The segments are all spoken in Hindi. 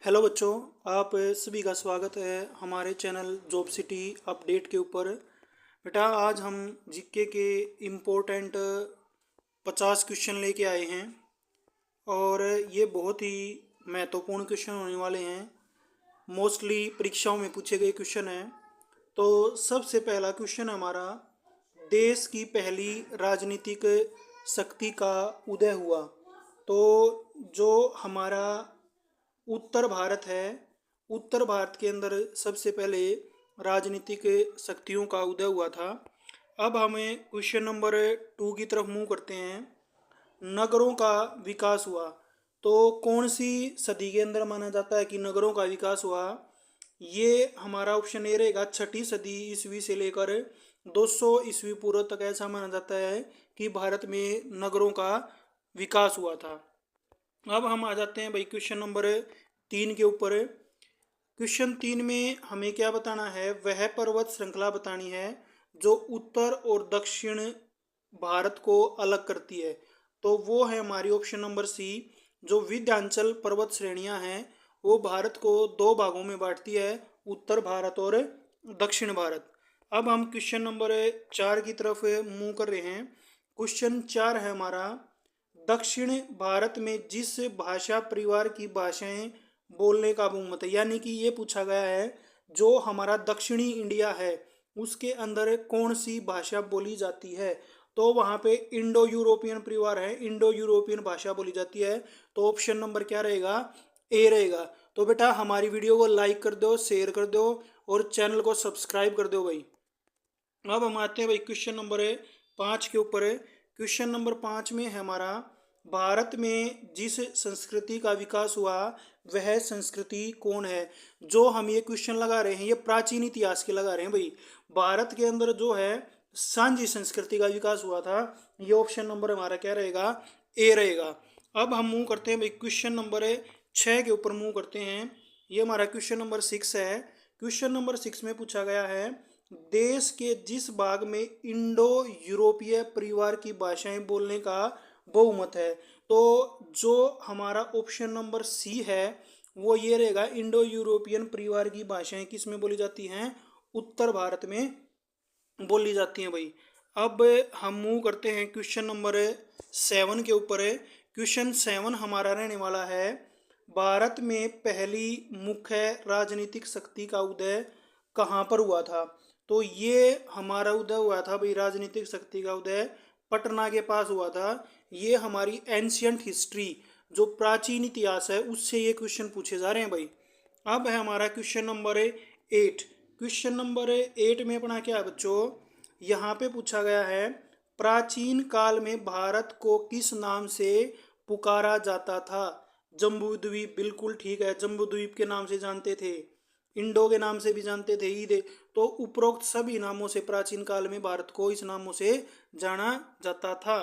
हेलो बच्चों, आप सभी का स्वागत है हमारे चैनल जॉब सिटी अपडेट के ऊपर। बेटा आज हम जीके के इम्पोर्टेंट 50 क्वेश्चन लेके आए हैं और ये बहुत ही महत्वपूर्ण क्वेश्चन होने वाले हैं। मोस्टली परीक्षाओं में पूछे गए क्वेश्चन हैं। तो सबसे पहला क्वेश्चन हमारा, देश की पहली राजनीतिक शक्ति का उदय हुआ। तो जो हमारा उत्तर भारत है, उत्तर भारत के अंदर सबसे पहले राजनीतिक शक्तियों का उदय हुआ था। अब हमें क्वेश्चन नंबर 2 की तरफ मूव करते हैं। नगरों का विकास हुआ। तो कौन सी सदी के अंदर माना जाता है कि नगरों का विकास हुआ? ये हमारा ऑप्शन ए रहेगा, 6ठी सदी ईस्वी से लेकर 200 ईस्वी पूर्व तक ऐसा माना जाता है कि भारत में नगरों का विकास हुआ था। अब हम आ जाते हैं भाई क्वेश्चन नंबर 3 के ऊपर। क्वेश्चन 3 में हमें क्या बताना है? वह पर्वत श्रृंखला बतानी है जो उत्तर और दक्षिण भारत को अलग करती है। तो वो है हमारी ऑप्शन नंबर सी। जो विंध्याचल पर्वत श्रेणियां हैं वो भारत को दो भागों में बांटती है, उत्तर भारत और दक्षिण भारत। अब हम क्वेश्चन नंबर 4 की तरफ मूव कर रहे हैं। क्वेश्चन 4 है हमारा, दक्षिण भारत में जिस भाषा परिवार की भाषाएं बोलने का बहुमत है, यानी कि ये पूछा गया है जो हमारा दक्षिणी इंडिया है उसके अंदर कौन सी भाषा बोली जाती है। तो वहाँ पे इंडो यूरोपियन परिवार है, इंडो यूरोपियन भाषा बोली जाती है। तो ऑप्शन नंबर क्या रहेगा? ए रहेगा। तो बेटा हमारी वीडियो को लाइक कर दो, शेयर कर दो और चैनल को सब्सक्राइब कर दो भाई। अब हम आते हैं भाई क्वेश्चन नंबर 5 के ऊपर। क्वेश्चन नंबर 5 में है हमारा, भारत में जिस संस्कृति का विकास हुआ वह संस्कृति कौन है? जो हम ये क्वेश्चन लगा रहे हैं ये प्राचीन इतिहास के लगा रहे हैं भाई। भारत के अंदर जो है सांझी संस्कृति का विकास हुआ था। ये ऑप्शन नंबर हमारा क्या रहेगा? ए रहेगा। अब हम मूव करते हैं भाई क्वेश्चन नंबर 6 के ऊपर मूव करते हैं। ये हमारा क्वेश्चन नंबर 6 है। क्वेश्चन नंबर 6 में पूछा गया है, देश के जिस भाग में इंडो यूरोपीय परिवार की भाषाएं बोलने का बहुमत है। तो जो हमारा ऑप्शन नंबर सी है वो ये रहेगा, इंडो यूरोपियन परिवार की भाषाएं किस में बोली जाती हैं? उत्तर भारत में बोली जाती हैं भाई। अब हम मूव करते हैं क्वेश्चन नंबर 7 के ऊपर। क्वेश्चन 7 हमारा रहने वाला है, भारत में पहली मुख्य राजनीतिक शक्ति का उदय कहाँ पर हुआ था? तो ये हमारा उदय हुआ था भाई, राजनीतिक शक्ति का उदय पटना के पास हुआ था। ये हमारी एंशियंट हिस्ट्री, जो प्राचीन इतिहास है उससे ये क्वेश्चन पूछे जा रहे हैं भाई। अब है हमारा क्वेश्चन नंबर 8। क्वेश्चन नंबर 8 में अपना क्या है बच्चों? यहाँ पे पूछा गया है, प्राचीन काल में भारत को किस नाम से पुकारा जाता था? जम्बूद्वीप, बिल्कुल ठीक है, जम्बूद्वीप के नाम से जानते थे, इंडो के नाम से भी जानते थे, ईद। तो उपरोक्त सभी नामों से प्राचीन काल में भारत को इस नामों से जाना जाता था।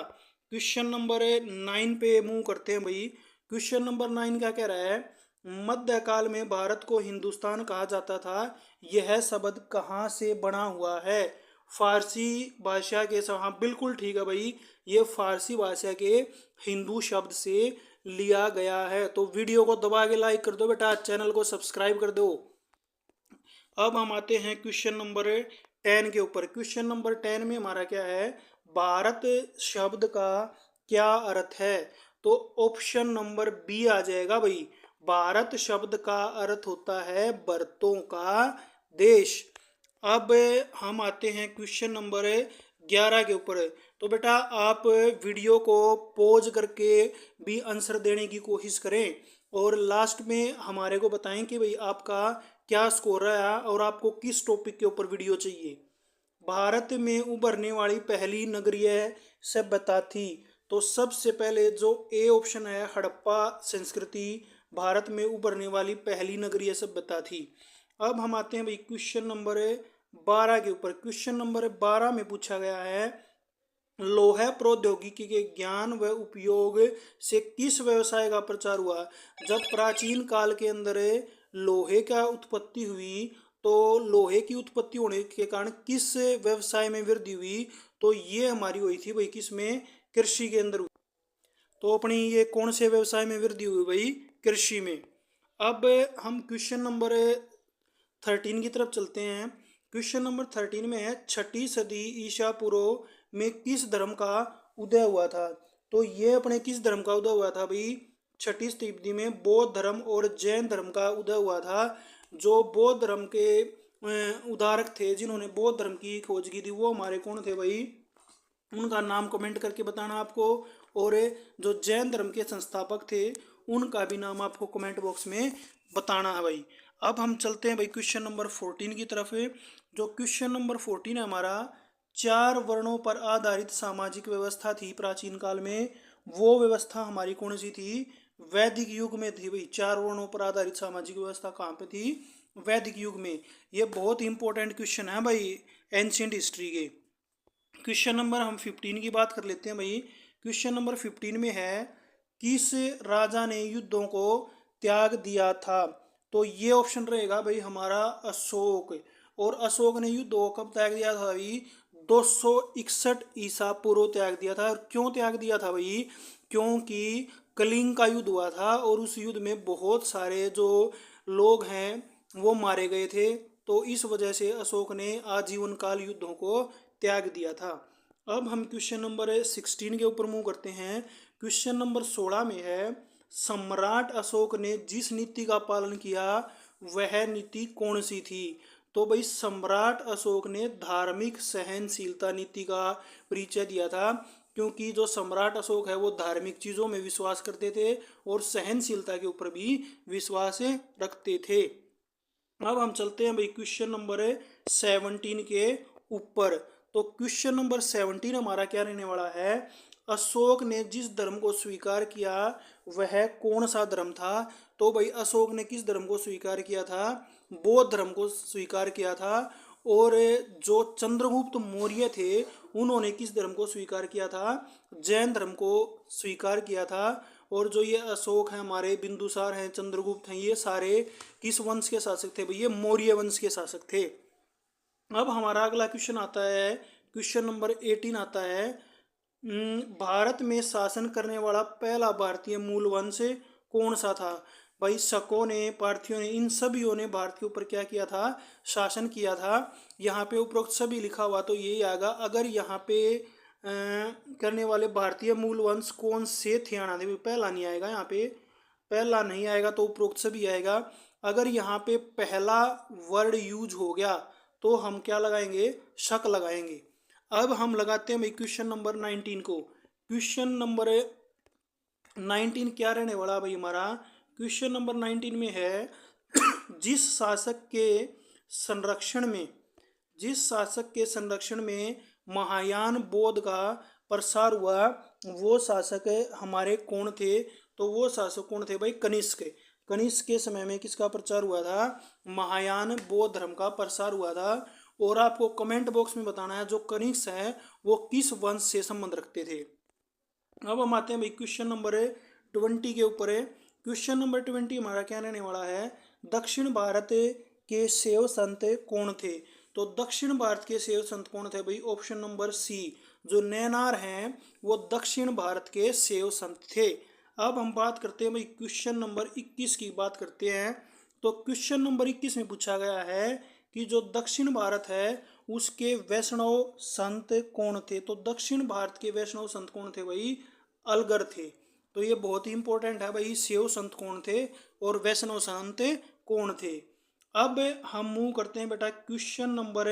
क्वेश्चन नंबर 9 पे मूव करते हैं भाई। क्वेश्चन नंबर 9 क्या कह रहा है? मध्यकाल में भारत को हिंदुस्तान कहा जाता था, यह शब्द कहाँ से बना हुआ है? फारसी भाषा के हाँ बिल्कुल ठीक है भाई, ये फारसी भाषा के हिंदू शब्द से लिया गया है। तो वीडियो को दबा के लाइक कर दो बेटा, चैनल को सब्सक्राइब कर दो। अब हम आते हैं क्वेश्चन नंबर 10 के ऊपर। क्वेश्चन नंबर 10 में हमारा क्या है, भारत शब्द का क्या अर्थ है? तो ऑप्शन नंबर बी आ जाएगा भाई, भारत शब्द का अर्थ होता है बर्तों का देश। अब हम आते हैं क्वेश्चन नंबर 11 के ऊपर। तो बेटा आप वीडियो को पॉज करके भी आंसर देने की कोशिश करें और लास्ट में हमारे को बताएं कि भाई आपका क्या स्कोर रहा और आपको किस टॉपिक के ऊपर वीडियो चाहिए। भारत में उभरने वाली पहली नगरीय सभ्यता थी। तो सबसे पहले जो ए ऑप्शन है, हड़प्पा संस्कृति भारत में उभरने वाली पहली नगरीय सभ्यता थी। अब हम आते हैं भाई क्वेश्चन नंबर 12 के ऊपर। क्वेश्चन नंबर 12 में पूछा गया है, लोहा प्रौद्योगिकी के ज्ञान व उपयोग से किस व्यवसाय का प्रचार हुआ? जब प्राचीन काल के अंदर लोहे का उत्पत्ति हुई तो लोहे की उत्पत्ति होने के कारण किस व्यवसाय में वृद्धि हुई? तो ये हमारी हुई थी भाई किस में? कृषि के अंदर। तो अपनी ये कौन से व्यवसाय में वृद्धि हुई भाई? कृषि में। अब हम क्वेश्चन नंबर 13 की तरफ चलते हैं। क्वेश्चन नंबर 13 में है, छठी सदी ईसा पूर्व में किस धर्म का उदय हुआ था। तो ये अपने किस धर्म का उदय हुआ था भाई, छठी शताब्दी में बौद्ध धर्म और जैन धर्म का उदय हुआ था। जो बौद्ध धर्म के उदारक थे, जिन्होंने बौद्ध धर्म की खोज की थी, वो हमारे कौन थे भाई, उनका नाम कमेंट करके बताना आपको। और जो जैन धर्म के संस्थापक थे, उनका भी नाम आपको कमेंट बॉक्स में बताना है भाई। अब हम चलते हैं भाई क्वेश्चन नंबर 14 की तरफ। जो क्वेश्चन नंबर 14 है हमारा, 4 वर्णों पर आधारित सामाजिक व्यवस्था थी प्राचीन काल में, वो व्यवस्था हमारी कौन सी थी, वैदिक युग में थी भाई। 4 वर्णों पर आधारित सामाजिक व्यवस्था कहाँ पे थी, वैदिक युग में। ये बहुत इंपॉर्टेंट क्वेश्चन है भाई एंशियंट हिस्ट्री के। क्वेश्चन नंबर हम 15 की बात कर लेते हैं भाई। क्वेश्चन नंबर 15 में है, किस राजा ने युद्धों को त्याग दिया था। तो ये ऑप्शन रहेगा भाई हमारा अशोक। और अशोक ने युद्धों को कब त्याग दिया था भाई, 261 ईसा पूर्व त्याग दिया था। और क्यों त्याग दिया था भाई, क्योंकि कलिंग का युद्ध हुआ था और उस युद्ध में बहुत सारे जो लोग हैं वो मारे गए थे। तो इस वजह से अशोक ने आजीवन काल युद्धों को त्याग दिया था। अब हम क्वेश्चन नंबर 16 के ऊपर मूव करते हैं। क्वेश्चन नंबर 16 में है, सम्राट अशोक ने जिस नीति का पालन किया वह नीति कौन सी थी। तो भाई सम्राट अशोक ने धार्मिक सहनशीलता नीति का परिचय दिया था, क्योंकि जो सम्राट अशोक है वो धार्मिक चीज़ों में विश्वास करते थे और सहनशीलता के ऊपर भी विश्वास रखते थे। अब हम चलते हैं भाई क्वेश्चन नंबर 17 के ऊपर। तो क्वेश्चन नंबर 17 हमारा क्या रहने वाला है, अशोक ने जिस धर्म को स्वीकार किया वह कौन सा धर्म था। तो भाई अशोक ने किस धर्म को स्वीकार किया था, बौद्ध धर्म को स्वीकार किया था। और जो चंद्रगुप्त मौर्य थे, उन्होंने किस धर्म को स्वीकार किया था, जैन धर्म को स्वीकार किया था। और जो ये अशोक हैं, हमारे बिंदुसार हैं, चंद्रगुप्त हैं, ये सारे किस वंश के शासक थे भाई, ये मौर्य वंश के शासक थे। अब हमारा अगला क्वेश्चन आता है, क्वेश्चन नंबर 18 आता है, भारत में शासन करने वाला पहला भारतीय मूल वंश कौन सा था। भाई शकों ने, पार्थियों ने, इन सभीयों ने भारत के ऊपर क्या किया था, शासन किया था। यहाँ पे उपरोक्त सभी लिखा हुआ तो यही आएगा। अगर यहाँ पे करने वाले भारतीय मूल वंश कौन से थे आना दे, पहला नहीं आएगा, यहाँ पे पहला नहीं आएगा तो उपरोक्त सभी आएगा। अगर यहाँ पे पहला वर्ड यूज हो गया तो हम क्या लगाएंगे, शक लगाएंगे। अब हम लगाते हैं भाई क्वेश्चन नंबर 19 को। क्वेश्चन नंबर 19 क्या रहने वाला भाई हमारा, क्वेश्चन नंबर 19 में है, जिस शासक के संरक्षण में, जिस शासक के संरक्षण में महायान बौद्ध का प्रसार हुआ, वो शासक हमारे कौन थे। तो वो शासक कौन थे भाई, कनिष्क। कनिष्क के समय में किसका प्रचार हुआ था, महायान बौद्ध धर्म का प्रसार हुआ था। और आपको कमेंट बॉक्स में बताना है जो कनिष्क है वो किस वंश से संबंध रखते थे। अब हम आते हैं भाई क्वेश्चन नंबर 20 के ऊपर। क्वेश्चन नंबर 20 हमारा क्या रहने वाला है, दक्षिण भारत के शैव संत कौन थे। तो दक्षिण भारत के शैव संत कौन थे भाई, ऑप्शन नंबर सी, जो नैनार हैं वो दक्षिण भारत के शैव संत थे। अब हम बात करते हैं भाई क्वेश्चन नंबर 21 की बात करते हैं। तो क्वेश्चन नंबर 21 में पूछा गया है कि जो दक्षिण भारत है उसके वैष्णव संत कौन थे। तो दक्षिण भारत के वैष्णव संत कौन थे भाई, अलगर थे। तो ये बहुत ही इंपॉर्टेंट है भाई, शैव संत कौन थे और वैष्णव संत कौन थे। अब हम मूव करते हैं बेटा क्वेश्चन नंबर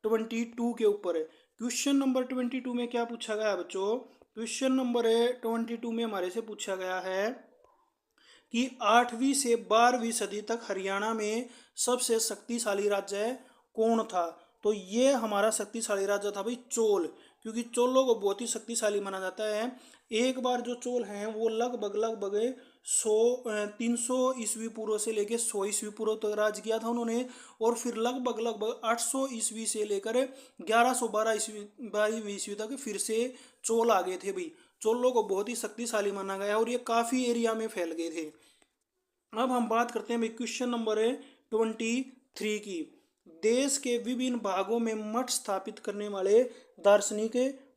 22 के ऊपर। क्वेश्चन नंबर 22 में क्या पूछा गया बच्चों, क्वेश्चन नंबर 22 में हमारे से पूछा गया है कि 8वीं से 12वीं सदी तक हरियाणा में सबसे शक्तिशाली राज्य कौन था। तो ये हमारा शक्तिशाली राज्य था भाई चोल, क्योंकि चोलों को बहुत ही शक्तिशाली माना जाता है। एक बार जो चोल हैं वो लगभग 300 ईस्वी पूर्व से लेकर 100 ईस्वी पूर्व तक राज किया था उन्होंने। और फिर लगभग 800 ईस्वी से लेकर 1112 ईस्वी तक फिर से चोल आ गए थे भाई। चोलों को बहुत ही शक्तिशाली माना गया और ये काफ़ी एरिया में फैल गए थे। अब हम बात करते हैं भाई क्वेश्चन नंबर 23 की। देश के विभिन्न भागों में मठ स्थापित करने वाले दार्शनिक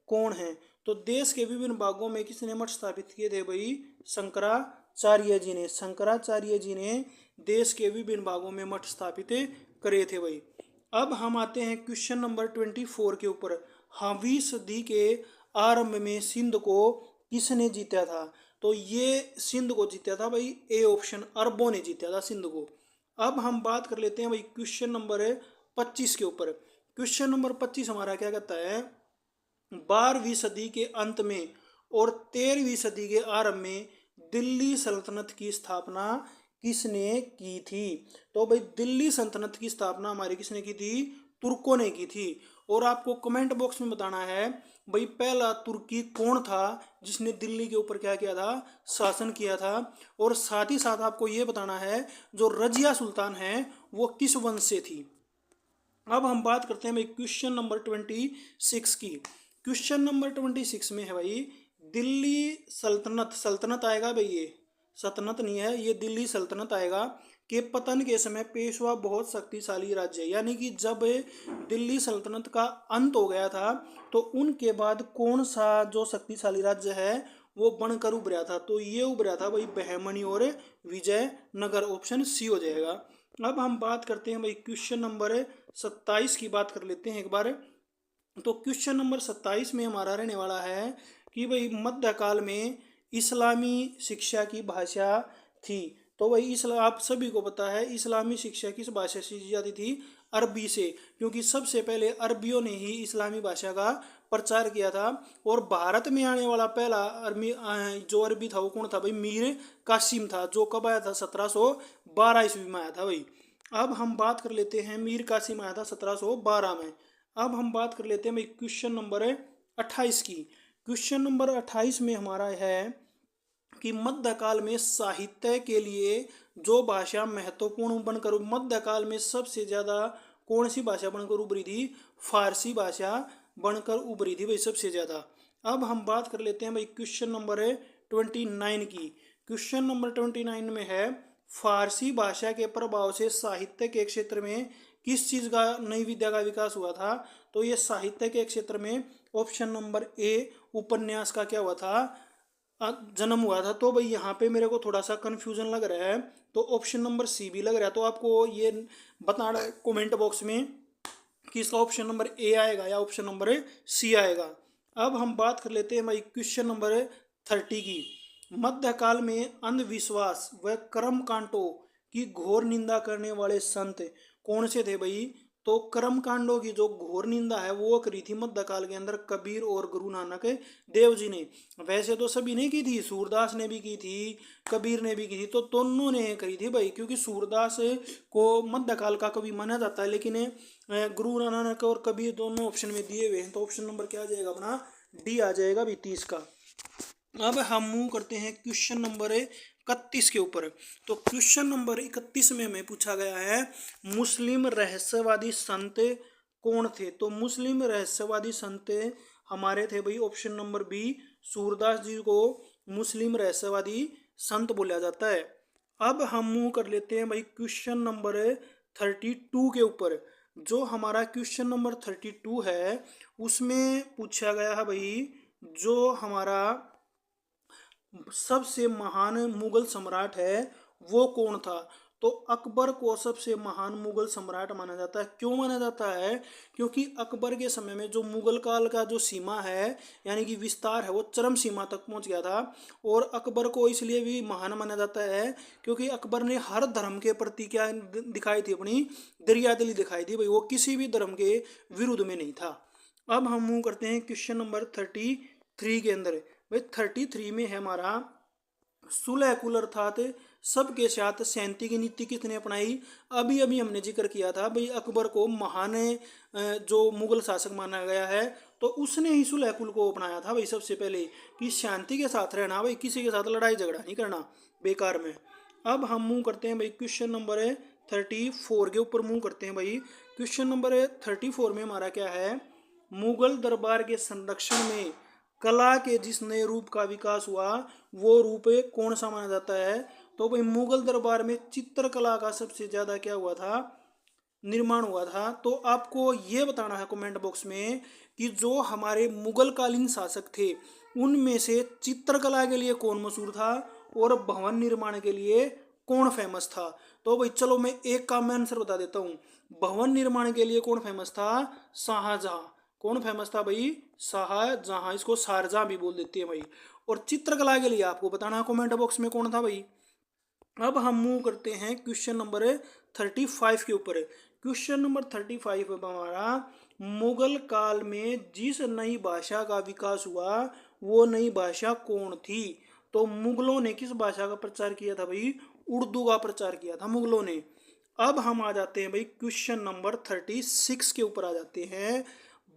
कौन हैं। तो देश के विभिन्न भागों में किसने मठ स्थापित किए थे भाई? शंकराचार्य जी ने। शंकराचार्य जी ने देश के विभिन्न भागों में मठ स्थापित करे थे भाई। अब हम आते हैं क्वेश्चन नंबर 24 के ऊपर। 5वीं सदी के आरंभ में सिंध को किसने जीता था? तो ये सिंध को जीता था भाई, ए ऑप्शन, अरबों ने जीता था सिंध को। अब हम बात कर लेते हैं भाई क्वेश्चन नंबर 25 के ऊपर। क्वेश्चन नंबर 25 हमारा क्या कहता है? 12वीं सदी के अंत में और 13वीं सदी के आरंभ में दिल्ली सल्तनत की स्थापना किसने की थी? तो भाई दिल्ली सल्तनत की स्थापना हमारी किसने की थी? तुर्कों ने की थी। और आपको कमेंट बॉक्स में बताना है भाई पहला तुर्की कौन था जिसने दिल्ली के ऊपर क्या किया था? शासन किया था। और साथ ही साथ आपको ये बताना है जो रजिया सुल्तान है वो किस वंश से थी। अब हम बात करते हैं भाई क्वेश्चन नंबर 26 की। क्वेश्चन नंबर 26 में है भाई दिल्ली सल्तनत, सल्तनत आएगा भाई, ये सल्तनत नहीं है, ये दिल्ली सल्तनत आएगा के पतन के समय पेशवा बहुत शक्तिशाली राज्य, यानी कि जब दिल्ली सल्तनत का अंत हो गया था तो उनके बाद कौन सा जो शक्तिशाली राज्य है वो बनकर उभरा था? तो ये उभरा था भाई बहमनी और विजयनगर, ऑप्शन सी हो जाएगा। अब हम बात करते हैं भाई क्वेश्चन नंबर 27 की बात कर लेते हैं एक बार। तो क्वेश्चन नंबर 27 में हमारा रहने वाला है कि भाई मध्यकाल में इस्लामी शिक्षा की भाषा थी। तो भाई आप सभी को पता है इस्लामी शिक्षा किस भाषा से की जाती थी? अरबी से, क्योंकि सबसे पहले अरबियों ने ही इस्लामी भाषा का प्रचार किया था। और भारत में आने वाला पहला जो अरबी था वो कौन था भाई? मीर कासिम था, जो कब आया था? 1712 ईस्वी में आया था भाई। अब हम बात कर लेते हैं, मीर कासिम आया था 1712 में। अब हम बात कर लेते हैं भाई क्वेश्चन नंबर 28 की। क्वेश्चन नंबर 28 में हमारा है कि मध्यकाल में साहित्य के लिए जो भाषा महत्वपूर्ण बनकर, मध्यकाल में सबसे ज़्यादा कौन सी भाषा बनकर उभरी थी? फारसी भाषा बनकर उभरी थी भाई सबसे ज़्यादा। अब हम बात कर लेते हैं भाई क्वेश्चन नंबर 29 की। क्वेश्चन नंबर 29 में है फारसी भाषा के प्रभाव से साहित्य के क्षेत्र में किस चीज़ का, नई विद्या का विकास हुआ था? तो ये साहित्य के क्षेत्र में ऑप्शन नंबर ए उपन्यास का क्या हुआ था? जन्म हुआ था। तो भाई यहाँ पे मेरे को थोड़ा सा कंफ्यूजन लग रहा है, तो ऑप्शन नंबर सी भी लग रहा है। तो आपको ये बताना है कमेंट बॉक्स में कि इसका ऑप्शन नंबर ए आएगा या ऑप्शन नंबर सी आएगा। अब हम बात कर लेते हैं भाई क्वेश्चन नंबर 30 की। मध्यकाल में अंधविश्वास व कर्मकांडों की घोर निंदा करने वाले संत कौन से थे भाई? तो कर्म कांडों की जो घोर निंदा है वो करी थी मध्यकाल के अंदर कबीर और गुरु नानक देव जी ने। वैसे तो सभी ने की थी, सूरदास ने भी की थी, कबीर ने भी की थी, तो दोनों ने करी थी भाई, क्योंकि सूरदास को मध्यकाल का कवि माना जाता है, लेकिन गुरु नानक और कबीर दोनों ऑप्शन में दिए हुए हैं। तो ऑप्शन नंबर क्या आ जाएगा अपना? डी आ जाएगा भाई 30 का। अब हम मूव करते हैं क्वेश्चन नंबर 31 के ऊपर। तो क्वेश्चन नंबर 31 में हमें पूछा गया है मुस्लिम रहस्यवादी संत कौन थे? तो मुस्लिम रहस्यवादी संत हमारे थे भाई ऑप्शन नंबर बी, सूरदास जी को मुस्लिम रहस्यवादी संत बोला जाता है। अब हम मूव कर लेते हैं भाई क्वेश्चन नंबर 32 के ऊपर। जो हमारा क्वेश्चन नंबर 32 है उसमें पूछा गया है भाई जो हमारा सबसे महान मुगल सम्राट है वो कौन था? तो अकबर को सबसे महान मुगल सम्राट माना जाता है। क्यों माना जाता है? क्योंकि अकबर के समय में जो मुगल काल का जो सीमा है यानी कि विस्तार है वो चरम सीमा तक पहुंच गया था। और अकबर को इसलिए भी महान माना जाता है क्योंकि अकबर ने हर धर्म के प्रति क्या दिखाई थी? अपनी दरियादिली दिखाई थी भाई, वो किसी भी धर्म के विरुद्ध में नहीं था। अब हम मूव करते हैं क्वेश्चन नंबर 33 के अंदर। भाई 33 में है हमारा सुलह कुल अर्थात सबके साथ शांति की नीति किसने अपनाई? अभी अभी हमने जिक्र किया था भाई अकबर को महान जो मुगल शासक माना गया है, तो उसने ही सुलह कुल को अपनाया था भाई सबसे पहले, कि शांति के साथ रहना भाई, किसी के साथ लड़ाई झगड़ा नहीं करना बेकार में। अब हम मूव करते हैं भाई क्वेश्चन नंबर 34 के ऊपर मूव करते हैं भाई। क्वेश्चन नंबर 34 में हमारा क्या है? मुगल दरबार के संरक्षण में कला के जिस नए रूप का विकास हुआ वो रूप कौन सा माना जाता है? तो भाई मुगल दरबार में चित्रकला का सबसे ज़्यादा क्या हुआ था? निर्माण हुआ था। तो आपको ये बताना है कमेंट बॉक्स में कि जो हमारे मुगल कालीन शासक थे उनमें से चित्रकला के लिए कौन मशहूर था और भवन निर्माण के लिए कौन फेमस था। तो भाई चलो मैं एक का मैं आंसर बता देता हूँ। भवन निर्माण के लिए कौन फेमस था? शाहजहां। कौन फेमस था भाई? शाहजहां। इसको शारजहां भी बोल देते हैं भाई। और चित्रकला के लिए आपको बताना है कमेंट बॉक्स में कौन था भाई। अब हम मूव करते हैं क्वेश्चन नंबर 35 के ऊपर। क्वेश्चन नंबर 35 अब हमारा, मुगल काल में जिस नई भाषा का विकास हुआ वो नई भाषा कौन थी? तो मुगलों ने किस भाषा का प्रचार किया था भाई? उर्दू का प्रचार किया था मुगलों ने। अब हम आ जाते हैं भाई क्वेश्चन नंबर 36 के ऊपर आ जाते हैं।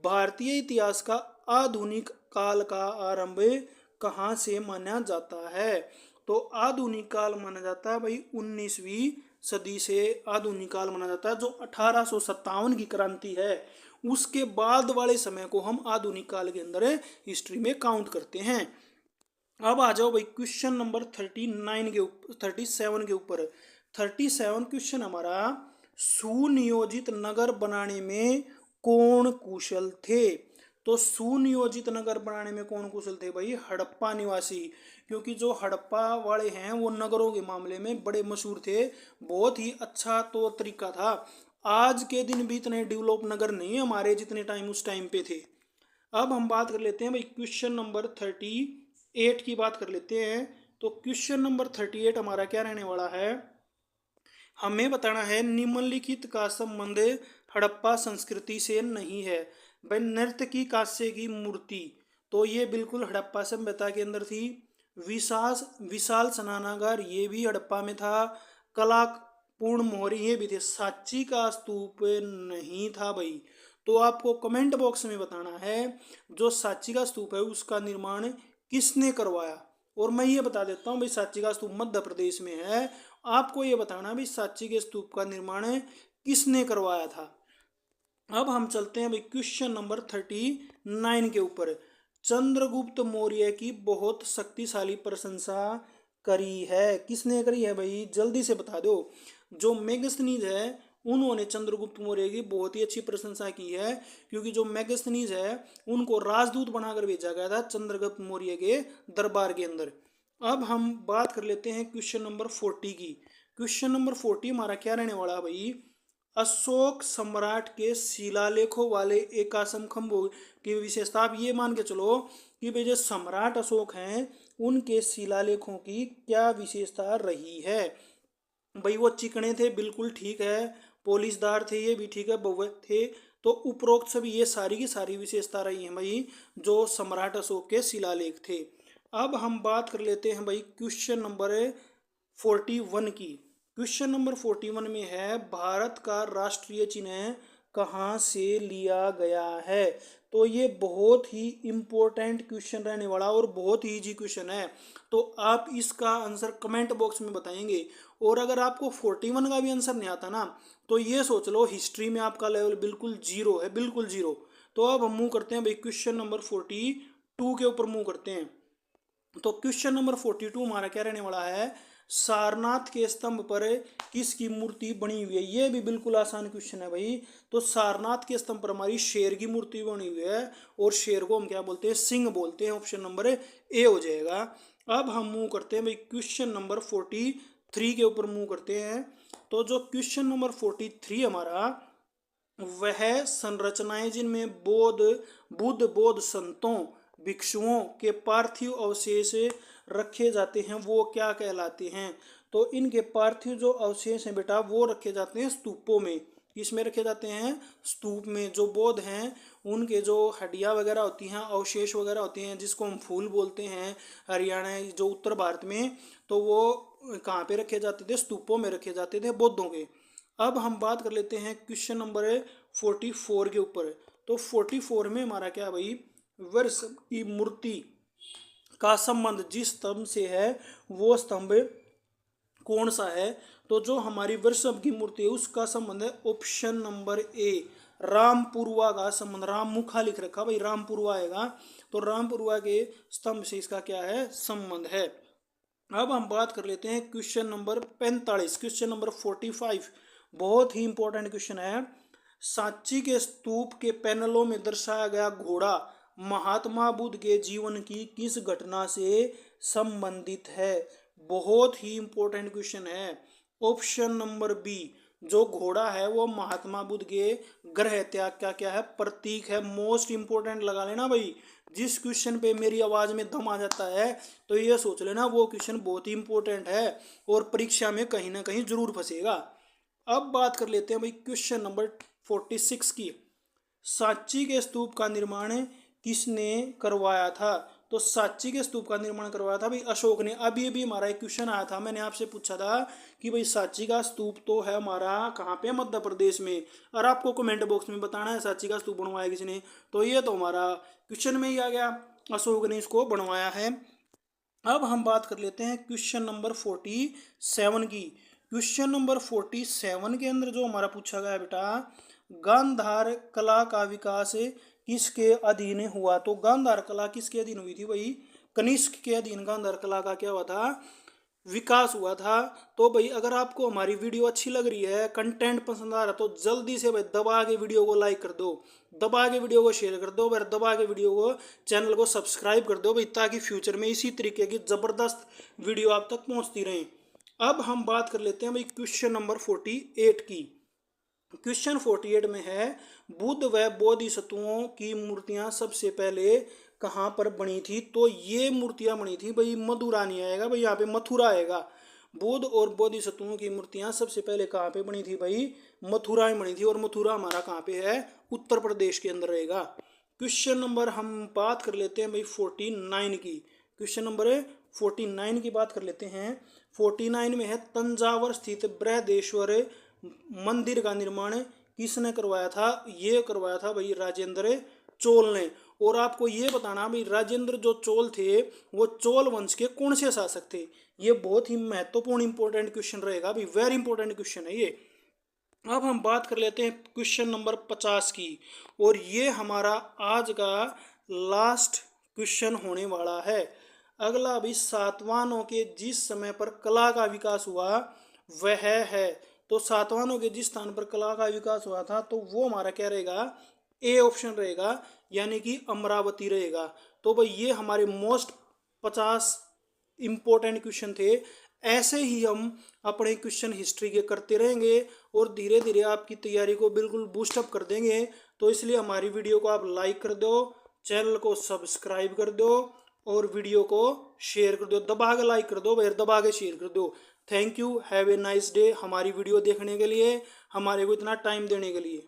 भारतीय इतिहास का आधुनिक काल का आरंभ कहाँ से माना जाता है? तो आधुनिक काल माना जाता है भाई 19वीं सदी से आधुनिक काल माना जाता है। जो 1857 की क्रांति है उसके बाद वाले समय को हम आधुनिक काल के अंदर हिस्ट्री में काउंट करते हैं। अब आ जाओ भाई क्वेश्चन नंबर 39 के ऊपर 37 के ऊपर। 37 क्वेश्चन हमारा, सुनियोजित नगर बनाने में कौन कुशल थे? तो सुनियोजित नगर बनाने में कौन कुशल थे भाई? हड़प्पा निवासी। क्योंकि जो हड़प्पा वाले हैं वो नगरों के मामले में बड़े मशहूर थे। बहुत ही अच्छा तो तरीका था। आज के दिन भी इतने डेवलप नगर नहीं है हमारे जितने टाइम उस टाइम पे थे। अब हम बात कर लेते हैं भाई क्वेश्चन नंबर 38 की बात कर लेते हैं। तो क्वेश्चन नंबर 38 हमारा क्या रहने वाला है? हमें बताना है निम्नलिखित का संबंध हड़प्पा संस्कृति से नहीं है। भाई नृत्य की कांस्य की मूर्ति, तो ये बिल्कुल हड़प्पा सभ्यता के अंदर थी। विशाल विशाल स्नानागार ये भी हड़प्पा में था। कला पूर्ण मोहरी ये भी थे। सांची का स्तूप नहीं था भाई। तो आपको कमेंट बॉक्स में बताना है जो सांची का स्तूप है उसका निर्माण किसने करवाया। और मैं ये बता देता हूँ भाई सांची का स्तूप मध्य प्रदेश में है। आपको ये बताना भाई सांची के स्तूप का निर्माण किसने करवाया था। अब हम चलते हैं भाई क्वेश्चन नंबर 39 के ऊपर। चंद्रगुप्त मौर्य की बहुत शक्तिशाली प्रशंसा करी है। किसने करी है भाई? जल्दी से बता दो। जो मेगस्थनीज है उन्होंने चंद्रगुप्त मौर्य की बहुत ही अच्छी प्रशंसा की है। क्योंकि जो मेगस्थनीज है उनको राजदूत बनाकर भेजा गया था चंद्रगुप्त मौर्य के दरबार के अंदर। अब हम बात कर लेते हैं क्वेश्चन नंबर 40 की। क्वेश्चन नंबर 40 हमारा क्या रहने वाला है भाई? अशोक सम्राट के शिलालेखों वाले एकाश्म खंभों की विशेषता। आप ये मान के चलो कि भाई जो सम्राट अशोक हैं उनके शिलालेखों की क्या विशेषता रही है। भाई वो चिकने थे, बिल्कुल ठीक है। पोलिशदार थे, ये भी ठीक है। बहु थे। तो उपरोक्त सभी ये सारी की सारी विशेषता रही हैं भाई जो सम्राट अशोक के शिलालेख थे। अब हम बात कर लेते हैं भाई क्वेश्चन नंबर 41 की। क्वेश्चन नंबर 41 में है, भारत का राष्ट्रीय चिन्ह कहाँ से लिया गया है? तो ये बहुत ही इम्पोर्टेंट क्वेश्चन रहने वाला और बहुत ही इजी क्वेश्चन है। तो आप इसका आंसर कमेंट बॉक्स में बताएंगे। और अगर आपको 41 का भी आंसर नहीं आता ना तो ये सोच लो हिस्ट्री में आपका लेवल बिल्कुल जीरो है, बिल्कुल जीरो। तो अब हम मूव करते हैं भाई क्वेश्चन नंबर 42 के ऊपर मूव करते हैं। तो क्वेश्चन नंबर 42 हमारा क्या रहने वाला है? सारनाथ के स्तंभ पर किसकी मूर्ति बनी हुई है? ये भी बिल्कुल आसान क्वेश्चन है भाई। तो सारनाथ के स्तंभ पर हमारी शेर की मूर्ति बनी हुई है। और शेर को हम क्या बोलते हैं? सिंह बोलते हैं। ऑप्शन नंबर ए हो जाएगा। अब हम मूव करते हैं भाई क्वेश्चन नंबर 43 के ऊपर मूव करते हैं। तो जो क्वेश्चन नंबर 43 हमारा, वह संरचनाएं जिनमें बुद्ध बौद्ध संतों भिक्षुओं के पार्थिव अवशेष रखे जाते हैं वो क्या कहलाते हैं? तो इनके पार्थिव जो अवशेष हैं बेटा वो रखे जाते हैं स्तूपों में। इसमें रखे जाते हैं स्तूप में। जो बौद्ध हैं उनके जो हड्डियाँ वगैरह होती हैं, अवशेष वगैरह होती हैं जिसको हम फूल बोलते हैं हरियाणा जो उत्तर भारत में, तो वो कहाँ पे रखे जाते थे? स्तूपों में रखे जाते थे बौद्धों के। अब हम बात कर लेते हैं क्वेश्चन नंबर 44 के ऊपर। तो 44 में हमारा क्या भाई? वर्ष की मूर्ति का संबंध जिस स्तंभ से है वो स्तंभ कौन सा है? तो जो हमारी वृषभ की मूर्ति है उसका संबंध है ऑप्शन नंबर ए, रामपुरवा का संबंध। राममुखा लिख रखा भाई, रामपुरवा आएगा। तो रामपुरवा के स्तंभ से इसका क्या है? संबंध है। अब हम बात कर लेते हैं क्वेश्चन नंबर 45। क्वेश्चन नंबर 45, बहुत ही इंपॉर्टेंट क्वेश्चन है। सांची के स्तूप के पैनलों में दर्शाया गया घोड़ा महात्मा बुद्ध के जीवन की किस घटना से संबंधित है? बहुत ही इंपॉर्टेंट क्वेश्चन है। ऑप्शन नंबर बी, जो घोड़ा है वो महात्मा बुद्ध के गृह त्याग का क्या है? प्रतीक है। मोस्ट इंपॉर्टेंट लगा लेना भाई। जिस क्वेश्चन पे मेरी आवाज में दम आ जाता है तो ये सोच लेना वो क्वेश्चन बहुत ही इंपॉर्टेंट है और परीक्षा में कहीं ना कहीं जरूर फंसेगा। अब बात कर लेते हैं भाई क्वेश्चन नंबर 46 की। सांची के स्तूप का निर्माण किसने करवाया था? तो सांची के स्तूप का निर्माण करवाया था भाई अशोक ने। अभी अभी हमारा एक क्वेश्चन आया था, मैंने आपसे पूछा था कि भाई सांची का स्तूप तो है हमारा कहाँ पे? मध्य प्रदेश में। और आपको कमेंट बॉक्स में बताना है सांची का स्तूप बनवाया किसने। तो ये तो हमारा क्वेश्चन में ही आ गया, अशोक ने इसको बनवाया है। अब हम बात कर लेते हैं क्वेश्चन नंबर 47 की। क्वेश्चन नंबर 47 के अंदर जो हमारा पूछा गया है बेटा, गांधार कला का विकास किसके अधीन हुआ? तो गांधार कला किसके अधीन हुई थी भाई? कनिष्क के अधीन गांधार कला का क्या हुआ था? विकास हुआ था। तो भाई अगर आपको हमारी वीडियो अच्छी लग रही है, कंटेंट पसंद आ रहा है, तो जल्दी से भाई दबा के वीडियो को लाइक कर दो, दबा के वीडियो को शेयर कर दो, फिर दबा के वीडियो को चैनल को सब्सक्राइब कर दो भाई, ताकि फ्यूचर में इसी तरीके की ज़बरदस्त वीडियो आप तक पहुंचती रहे। अब हम बात कर लेते हैं भाई क्वेश्चन नंबर 48 की। क्वेश्चन 48 में है, बुद्ध व बोधिसत्वों की मूर्तियां सबसे पहले कहाँ पर बनी थी? तो ये मूर्तियां बनी थी भाई, मथुरा नहीं आएगा भाई, यहाँ पे मथुरा आएगा। बुद्ध और बोधिसत्वों की मूर्तियां सबसे पहले कहाँ पे बनी थी भाई? मथुरा में बनी थी। और मथुरा हमारा कहाँ पे है? उत्तर प्रदेश के अंदर रहेगा। क्वेश्चन नंबर हम बात कर लेते हैं भाई 49 की। क्वेश्चन नंबर 49 की बात कर लेते हैं। 49 में है, तंजावर स्थित बृहदेश्वर मंदिर का निर्माण किसने करवाया था? ये करवाया था भाई राजेंद्र चोल ने। और आपको ये बताना भाई, राजेंद्र जो चोल थे वो चोल वंश के कौन से शासक थे? ये बहुत ही महत्वपूर्ण इंपॉर्टेंट क्वेश्चन रहेगा भाई, वेरी इंपॉर्टेंट क्वेश्चन है ये। अब हम बात कर लेते हैं क्वेश्चन नंबर 50 की। और ये हमारा आज का लास्ट क्वेश्चन होने वाला है। अगला भी सातवाहनों के जिस समय पर कला का विकास हुआ वह है। तो सातवाहनों के जिस स्थान पर कला का विकास हुआ था तो वो हमारा क्या रहेगा? ए ऑप्शन रहेगा, यानी कि अमरावती रहेगा। तो भाई ये हमारे मोस्ट 50 इंपॉर्टेंट क्वेश्चन थे। ऐसे ही हम अपने क्वेश्चन हिस्ट्री के करते रहेंगे और धीरे धीरे आपकी तैयारी को बिल्कुल बूस्टअप कर देंगे। तो इसलिए हमारी वीडियो को आप लाइक कर दो, चैनल को सब्सक्राइब कर दो और वीडियो को शेयर कर दो। दबा के लाइक कर दो भाई, दबा के शेयर कर दो। Thank you, have a nice day. हमारी वीडियो देखने के लिए, हमारे को इतना टाइम देने के लिए।